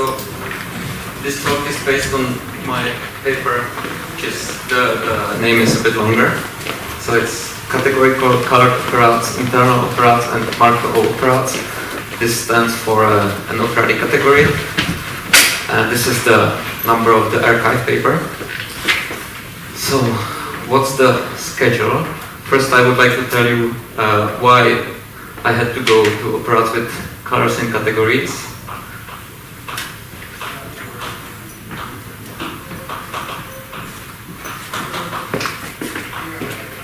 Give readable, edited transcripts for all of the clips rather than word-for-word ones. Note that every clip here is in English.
So this talk is based on my paper, which is the name is a bit longer. So it's categorical colored operads, internal operads, and macro operads. This stands for an operatic category. And this is the number of the archive paper. So what's the schedule? First, I would like to tell you why I had to go to operads with colors in categories.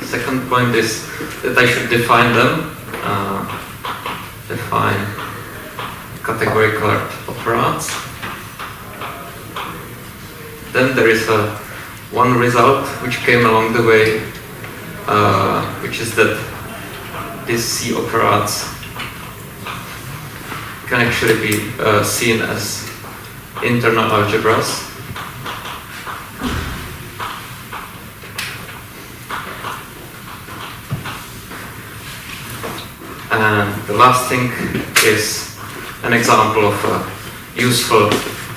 Second point is that I should define them. Define category colored operads. Then there is one result which came along the way, which is that these C operads can actually be seen as internal algebras. And the last thing is an example of a useful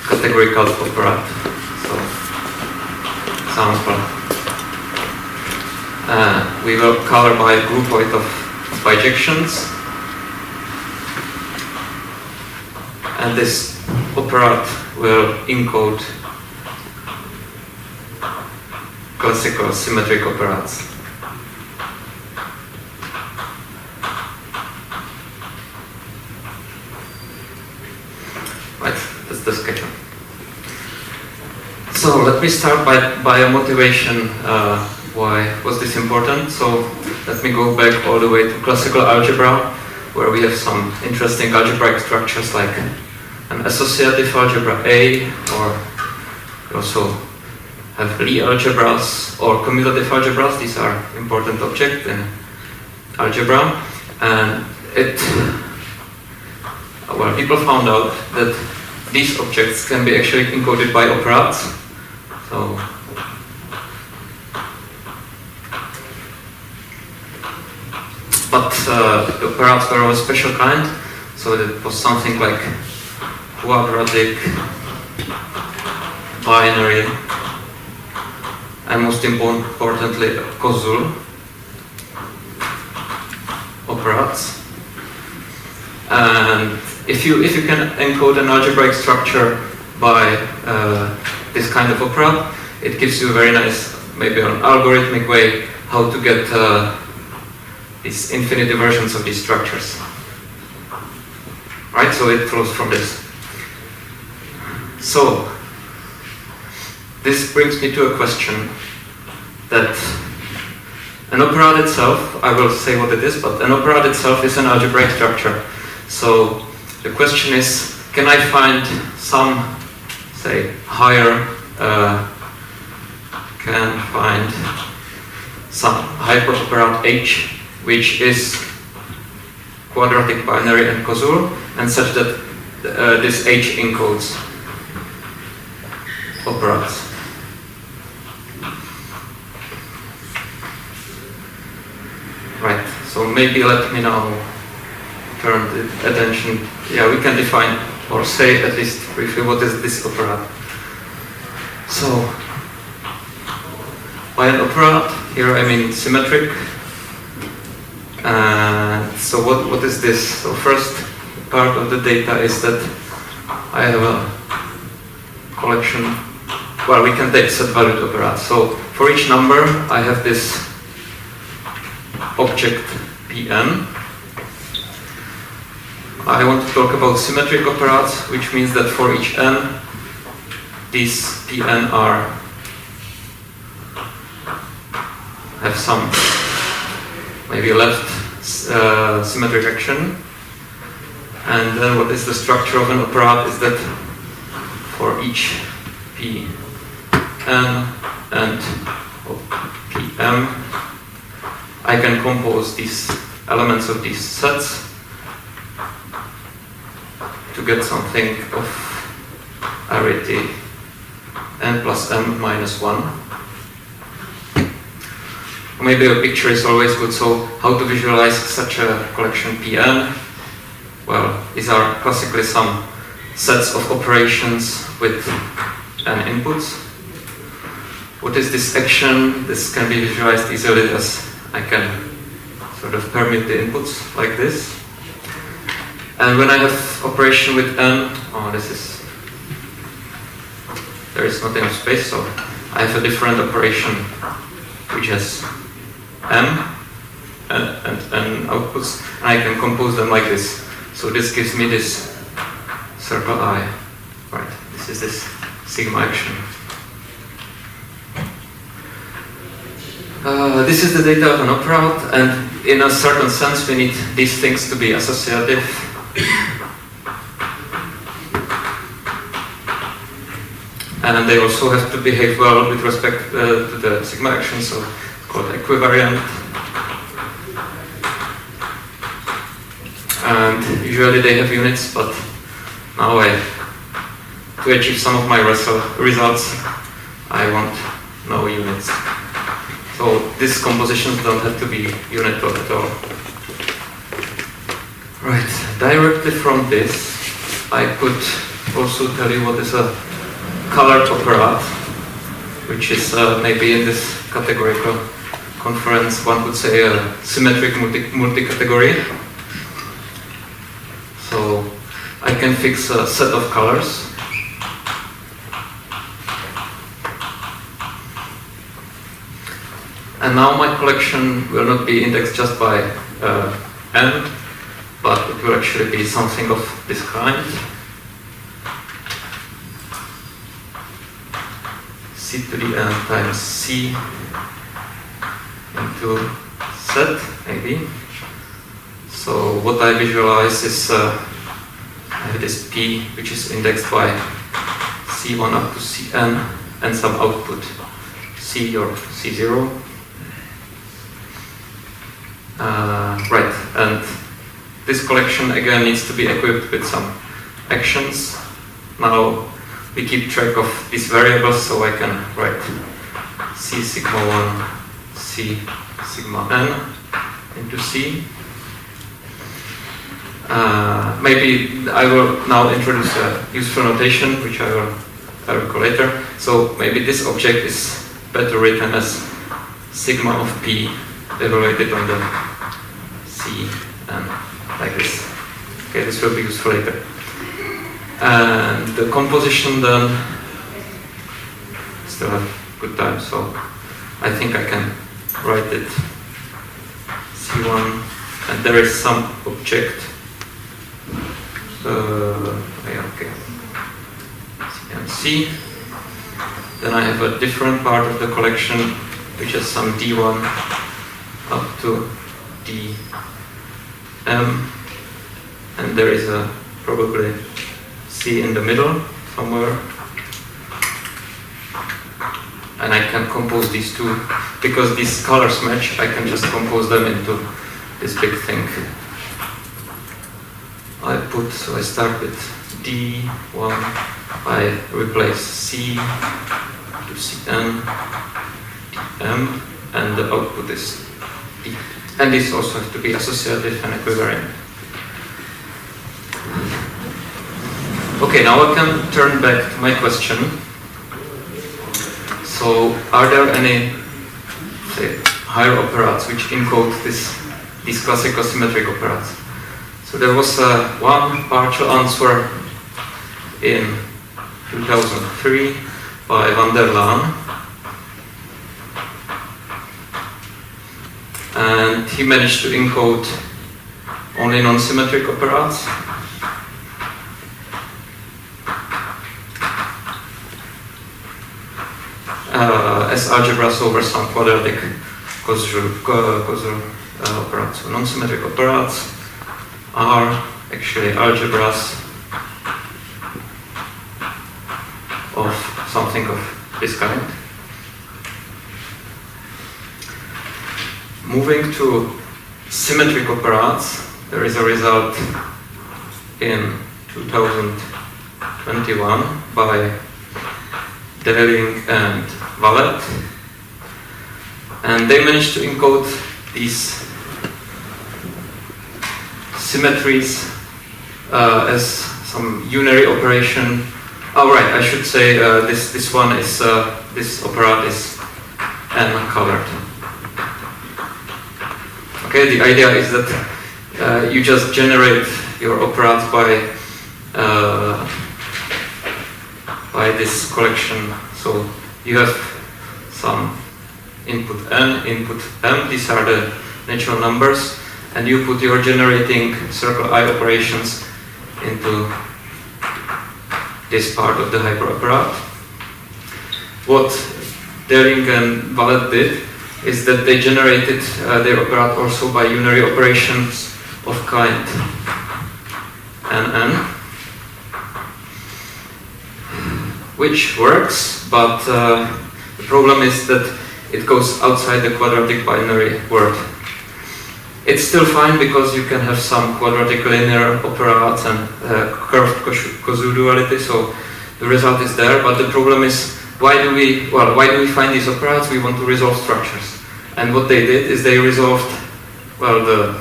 categorical operad. So, example. We will color by groupoid of bijections. And this operad will encode classical symmetric operads. Right, that's the schedule. So let me start by a motivation. Why was this important? So let me go back all the way to classical algebra, where we have some interesting algebraic structures like an associative algebra A, or we also have Lie algebras or commutative algebras. These are important objects in algebra. And well, people found out that these objects can be actually encoded by operads. So but the operads were of a special kind, so it was something like quadratic, binary, and most importantly, Koszul operads. And if you can encode an algebraic structure by this kind of operad, it gives you a very nice, maybe an algorithmic way how to get these infinity versions of these structures. Right, so it flows from this. So, this brings me to a question that an operad itself, I will say what it is, but an operad itself is an algebraic structure. So, the question is, can I find some, say, higher, can find some hyperoperad H, which is quadratic, binary, and Koszul, and such that this H encodes operads. Right, so maybe let me now turn the attention. Yeah, we can define or say at least briefly what is this operad. So, by an operad, here I mean symmetric. So what is this? So first part of the data is that I have a collection, well, we can take set-valued operads. So for each number I have this object Pn. I want to talk about symmetric operads, which means that for each n, these Pn have some maybe left symmetric action. And then what is the structure of an operad is that for each Pn and Pm, I can compose these elements of these sets to get something of arity n plus m minus 1. Maybe a picture is always good, so how to visualize such a collection Pn? Well, these are classically some sets of operations with n inputs. What is this action? This can be visualized easily as I can sort of permute the inputs like this. And when I have operation with n, there is not enough space, so I have a different operation which has m and outputs, and I can compose them like this. So this gives me this circle I. Right, this is this sigma action. This is the data of an operad, and in a certain sense we need these things to be associative. And they also have to behave well with respect to the sigma action, so it's called equivariant. And usually they have units, but now to achieve some of my results, I want no units. So these compositions don't have to be unit at all. Right, directly from this, I could also tell you what is a colored operad, which is maybe in this categorical conference, one could say a symmetric multi-category. So I can fix a set of colors. And now my collection will not be indexed just by n, but it will actually be something of this kind. C to the n times c into z, maybe. So what I visualize is I have this p, which is indexed by c1 up to cn, and some output c or c0. Right, and this collection again needs to be equipped with some actions. Now we keep track of these variables, so I can write c sigma 1, c sigma n into c. Maybe I will now introduce a useful notation, which I will call later. So maybe this object is better written as sigma of p evaluated on the c and like this. Okay, this will be useful later. And the composition then still have good time, so I think I can write it c1, and there is some object. Okay, c and c. Then I have a different part of the collection which has some d1 up to dm, and there is a probably c in the middle somewhere, and I can compose these two because these colors match. I can just compose them into this big thing. So I start with d1, I replace c to cn, dm, and the output is d. And this also has to be associative and equivariant. Okay, now I can turn back to my question. So, are there any, say, higher operads which encode these classical symmetric operads? So there was one partial answer in 2003 by van der Laan, and he managed to encode only non-symmetric operads. As algebras over some quadratic causal operads. So non-symmetric operads are actually algebras of something of this kind. Moving to symmetric operads, there is a result in 2021 by Deling and Vallet, and they managed to encode these symmetries as some unary operation. Oh right, I should say this one is this operad is n colored. Okay, the idea is that you just generate your operads by this collection. So you have some input n, input m. These are the natural numbers, and you put your generating circle I operations into this part of the hyperoperad. What Dering and Wallet did is that they generated their operad also by unary operations of kind nn, which works, but the problem is that it goes outside the quadratic binary word. It's still fine because you can have some quadratic linear operads and curved cosuduality, so the result is there. But the problem is, why do we find these operads? We want to resolve structures, and what they did is they resolved the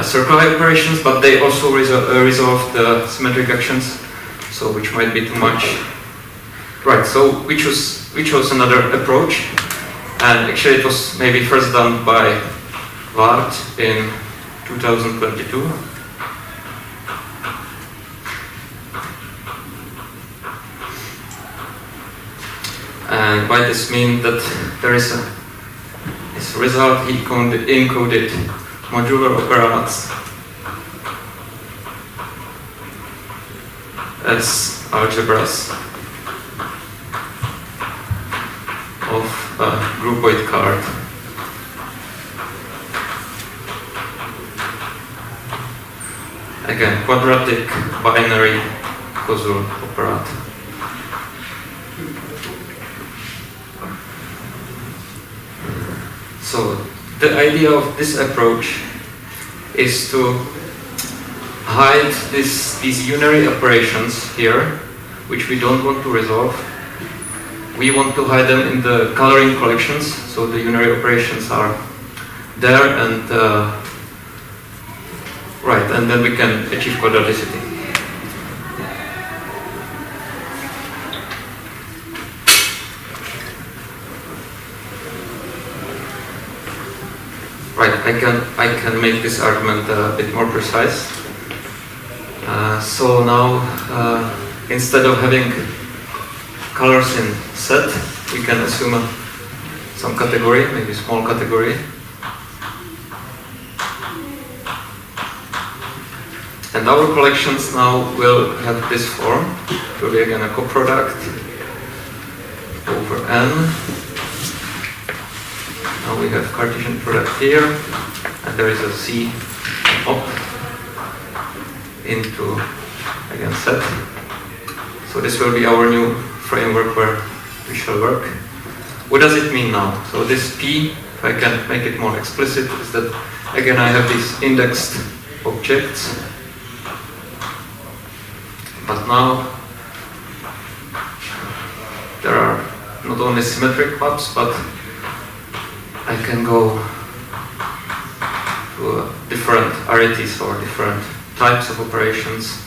circular operations, but they also resolved the symmetric actions, so which might be too much. Right. So we chose another approach, and actually it was maybe first done by Vart in 2022. And by this mean that there is this result, he encoded modular operads as algebras of a groupoid card. Again, quadratic binary causal operad. So the idea of this approach is to hide these unary operations here, which we don't want to resolve. We want to hide them in the coloring collections, so the unary operations are there, and right, and then we can achieve quadraticity. Right, I can make this argument a bit more precise. So now, instead of having colors in set, we can assume some category, maybe small category. And our collections now will have this form. It will be again a coproduct over n. Now we have Cartesian product here, and there is a C up into, again, set. So this will be our new framework where we shall work. What does it mean now? So this P, if I can make it more explicit, is that again I have these indexed objects, but now there are not only symmetric maps, but I can go to different arities or different types of operations.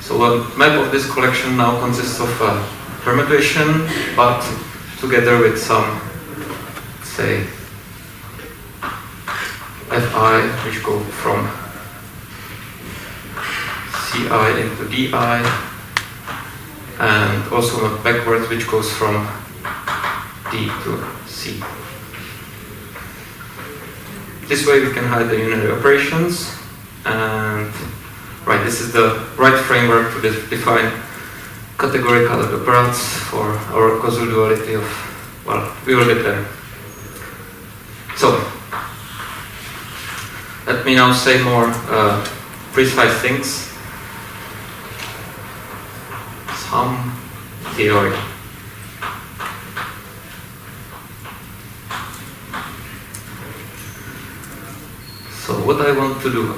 So a map of this collection now consists of a permutation, but together with some, say, Fi, which go from Ci into Di, and also not backwards, which goes from D to C. This way we can hide the unary operations, and right, this is the right framework to define categorical operads for our causal duality of, well, we will get there. So, let me now say more precise things. Some theory. So what I want to do,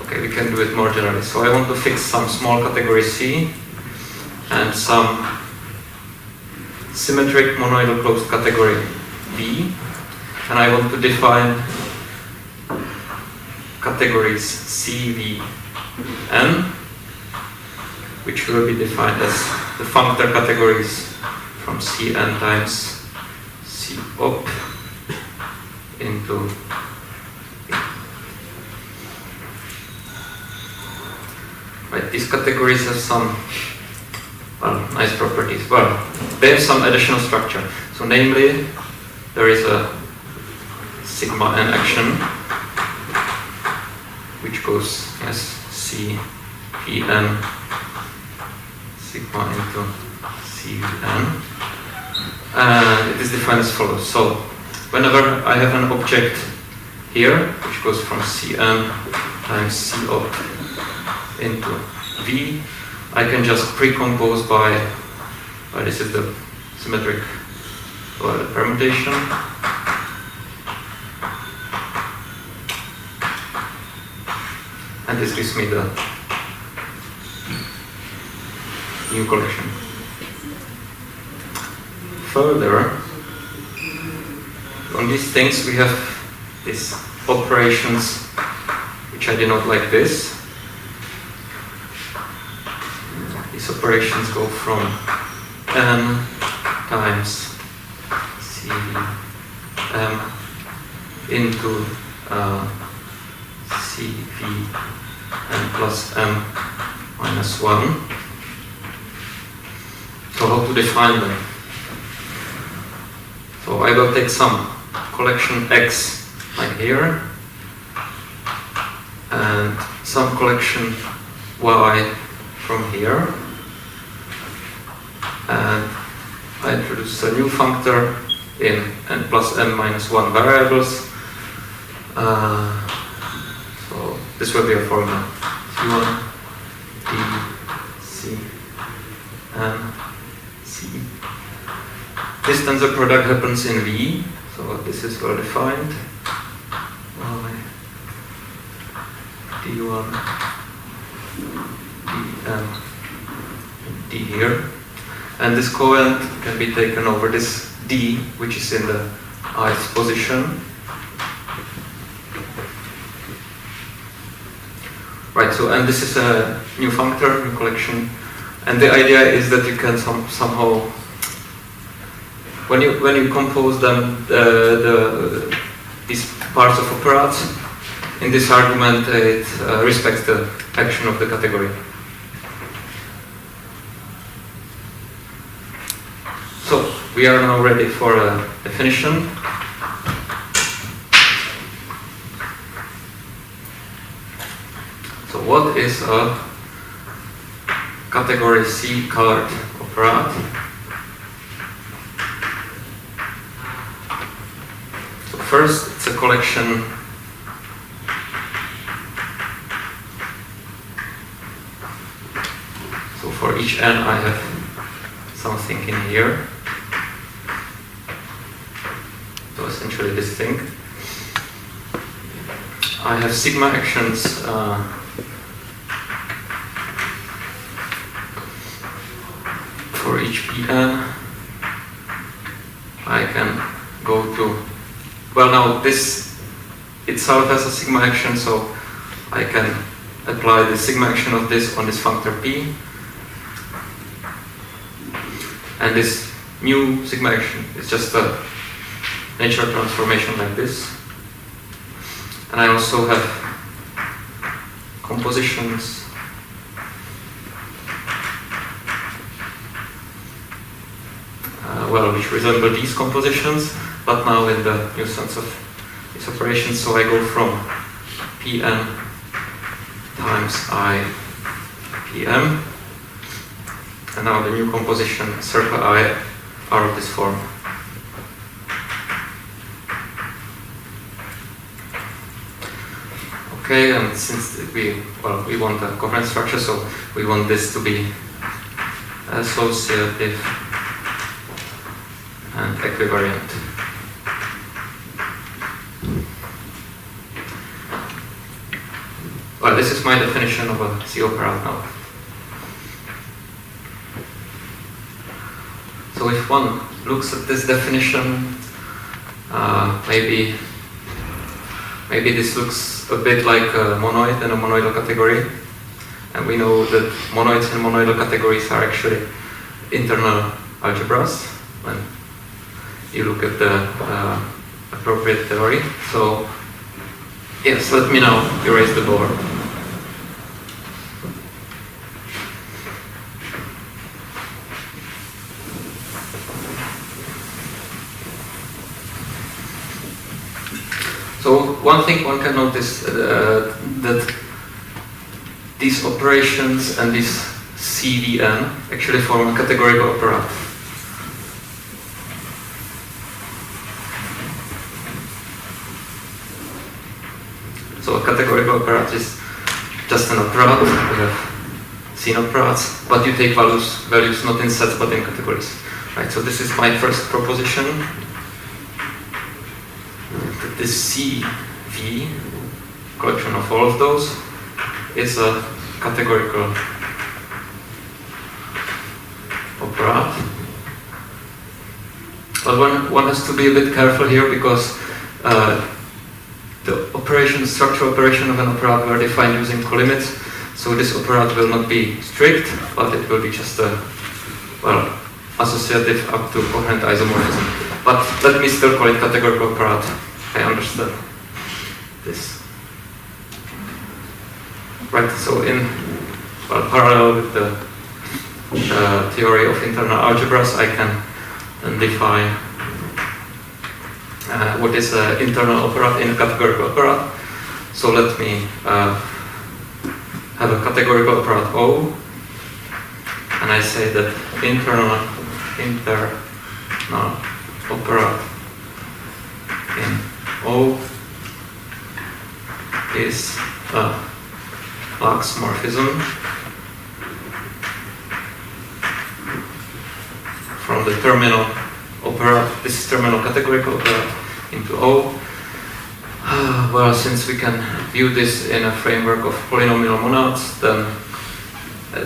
okay, we can do it more generally. So I want to fix some small category C and some symmetric monoidal closed category B, and I want to define categories C, V, N, which will be defined as the functor categories from Cn times C op into right. These categories have some nice properties. Well, they have some additional structure. So, namely, there is a sigma n action, which goes as C P n sigma into C V n, and it is defined as follows. So, whenever I have an object here, which goes from Cn times C op into V, I can just pre-compose by this is the symmetric permutation. And this gives me the new collection. Further, on these things we have these operations which I denote like this. These operations go from n times Cm into Cv n plus m minus 1. So how to define them? So I will take some collection x like here and some collection y from here, and I introduce a new functor in n plus m minus 1 variables. So this will be a formula C1 D C M C. This tensor product happens in V, so this is well defined. Y D1 dm d here, and this coend can be taken over this d, which is in the ith position. Right, so, and this is a new functor, new collection, and the idea is that you can somehow, when you compose them, these parts of operads, in this argument it respects the action of the category. So, we are now ready for a definition. So what is a category C colored operad? So first, it's a collection so for each n I have something in here. So essentially this thing. I have sigma actions for each Pn. I can go to, well, now this itself has a sigma action, so I can apply the sigma action of this on this functor P, and this new sigma action is just a natural transformation like this. And I also have compositions which resemble these compositions, but now in the new sense of these operations. So I go from Pn times I Pm, and now the new composition circle I are of this form. Okay, and since we want a coherent structure, so we want this to be associative and equivariant. Well, this is my definition of a C operad now. So if one looks at this definition, maybe maybe this looks a bit like a monoid and a monoidal category. And we know that monoids and monoidal categories are actually internal algebras when you look at the appropriate theory. So yes, let me now erase the board. So one thing one can notice that these operations and this CVN actually form a categorical operator. So a categorical operator is just an operator. We have seen operators, but you take values not in sets but in categories. Right. So this is my first proposition. That this CV, collection of all of those, is a categorical operator. But one has to be a bit careful here because the structural operation of an operator are defined using colimits. So this operator will not be strict, but it will be just a, associative up to coherent isomorphism. But let me still call it categorical operator. I understand this. Right, so in parallel with the theory of internal algebras, I can then define what is an internal operator in a categorical operator. So let me have a categorical operator O, and I say that internal operator in O is a Lax morphism from the terminal operator, this is terminal categorical operator, into O. Well, since we can view this in a framework of polynomial monads, then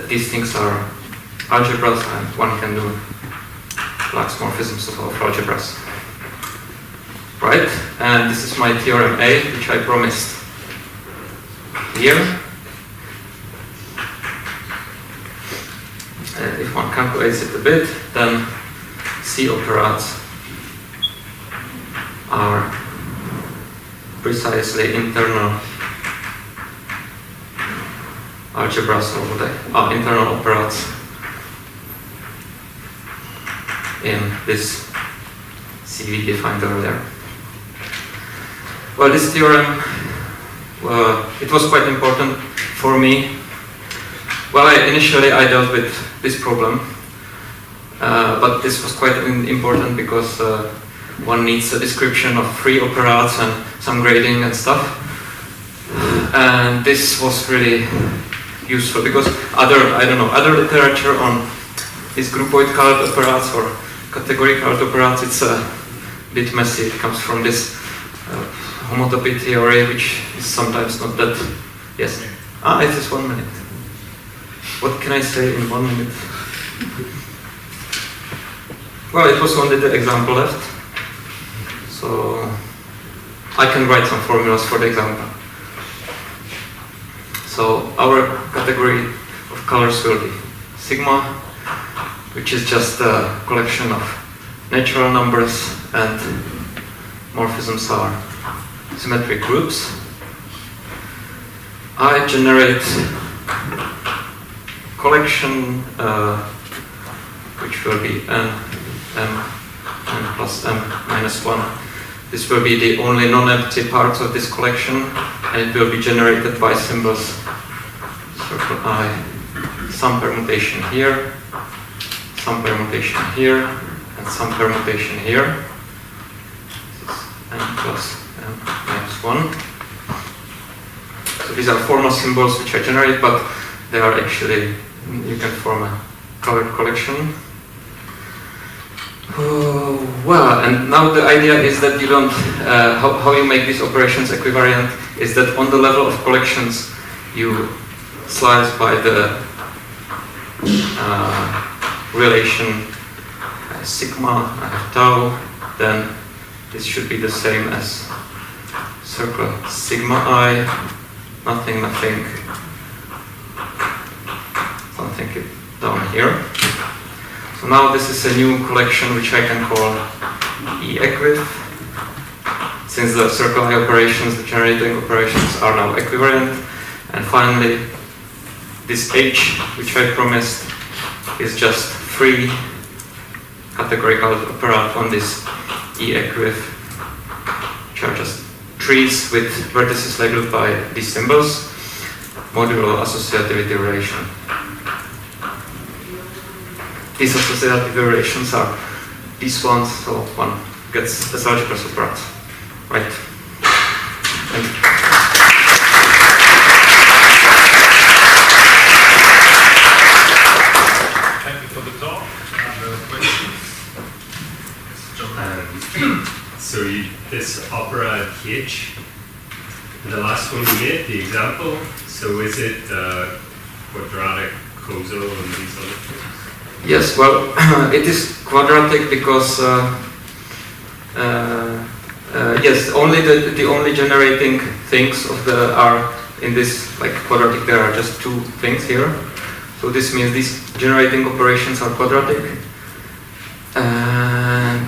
these things are algebras and one can do Lax morphisms of algebras. Right? And this is my theorem A, which I promised here. If one calculates it a bit, then C operads are precisely internal algebras or what internal operads in this CV defined earlier. Well, this theorem, it was quite important for me. Well, initially I dealt with this problem, but this was quite important because one needs a description of free operads and some grading and stuff. And this was really useful because other literature on these groupoid colored operads or category colored operads, it's a bit messy. It comes from this homotopy theory, which is sometimes not that. Yes. It is 1 minute. What can I say in 1 minute? Well, it was only the example left, so I can write some formulas for the example. So our category of colors will be sigma, which is just a collection of natural numbers, and morphisms are symmetric groups. I generate collection which will be n plus m minus 1. This will be the only non-empty parts of this collection, and it will be generated by symbols circle I, some permutation here, some permutation here, and some permutation here. This is n plus m minus 1. So these are formal symbols which I generate, but they are actually, you can form a colored collection. Well, and now the idea is that you don't, how you make these operations equivariant is that on the level of collections you slice by the relation sigma, I have tau, then this should be the same as circle sigma I, nothing, something down here. So now this is a new collection which I can call E-equiv, since the circle I operations, the generating operations are now equivalent. And finally, this H, which I promised, is just 3 categorical operand on this E-equiv, which are just trees with vertices labeled by these symbols, modulo associativity relation. These associative relations are these ones, so one gets as algebra operand. Right. Thank you. Thank you for the talk. So this Operads H, the last one you made, the example, so is it quadratic, causal, and these other things? Yes, well, it is quadratic because yes, only the only generating things of the are in this like quadratic. There are just 2 things here, so this means these generating operations are quadratic. And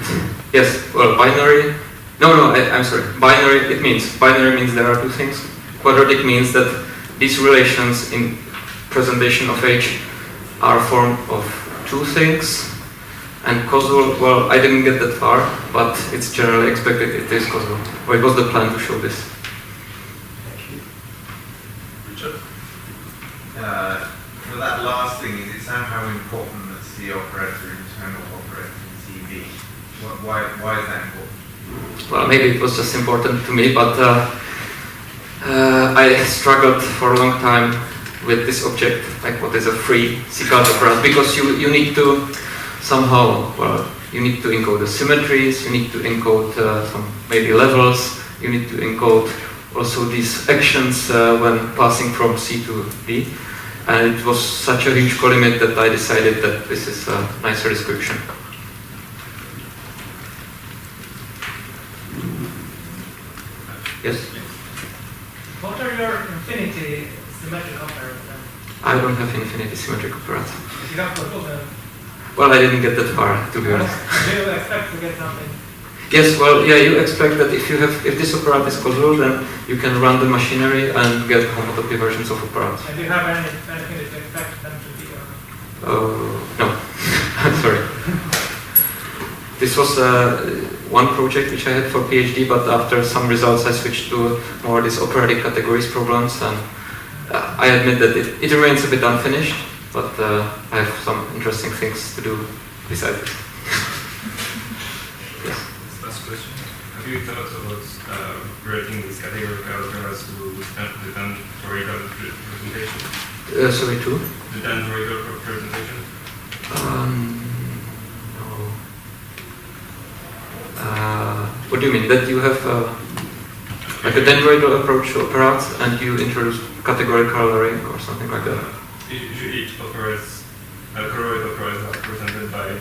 yes, well, binary. No, I'm sorry. Binary. It means binary means there are 2 things. Quadratic means that these relations in presentation of H are a form of 2 things. And causal, well, I didn't get that far, but it's generally expected it is causal. Well, it was the plan to show this. Thank you. Richard? For that last thing, is it somehow important that C operators are internal operators in CV? Why is that important? Well, maybe it was just important to me, but I struggled for a long time with this object, like what is a free C-card operand, because you need to somehow, well, you need to encode the symmetries, you need to encode some maybe levels, you need to encode also these actions when passing from C to D. And it was such a huge colimit that I decided that this is a nicer description. Yes? What are your infinity symmetric operators? I don't have infinity symmetric operators. You have proposal. Well, I didn't get that far, to be honest. Do you expect to get something? Yes, well, yeah, you expect that if this operand is causal, then you can run the machinery and get homotopy versions of operands. And do you have anything that you expect them to be? No, I'm sorry. This was one project which I had for PhD, but after some results I switched to more these operatic categories problems, and I admit that it remains a bit unfinished, but I have some interesting things to do besides this. Yes. Last question. Have you thought about writing these categorical operas to the tensorial representation? Sorry, too? The tensorial representation? No. What do you mean? That you have like a dendroidal approach to operats and you introduce categorical layering or something like that? Usually operas, choroid operas are presented by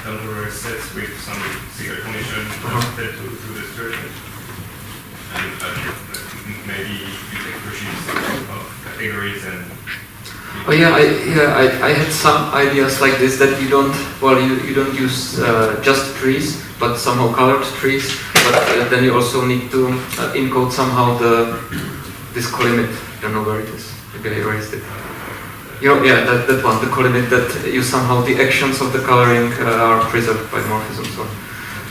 temporary sets with some secret conditions connected to the structure. And maybe you take regimes of categories and... Oh yeah, I had some ideas like this, that you don't use just trees, but somehow colored trees, but then you also need to encode somehow this colimit. I don't know where it is. Maybe I erased it. Yeah, that one, the colimit, that you somehow, the actions of the coloring are preserved by morphism. So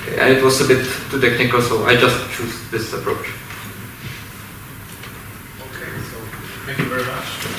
it was a bit too technical, so I just choose this approach. Okay, so thank you very much.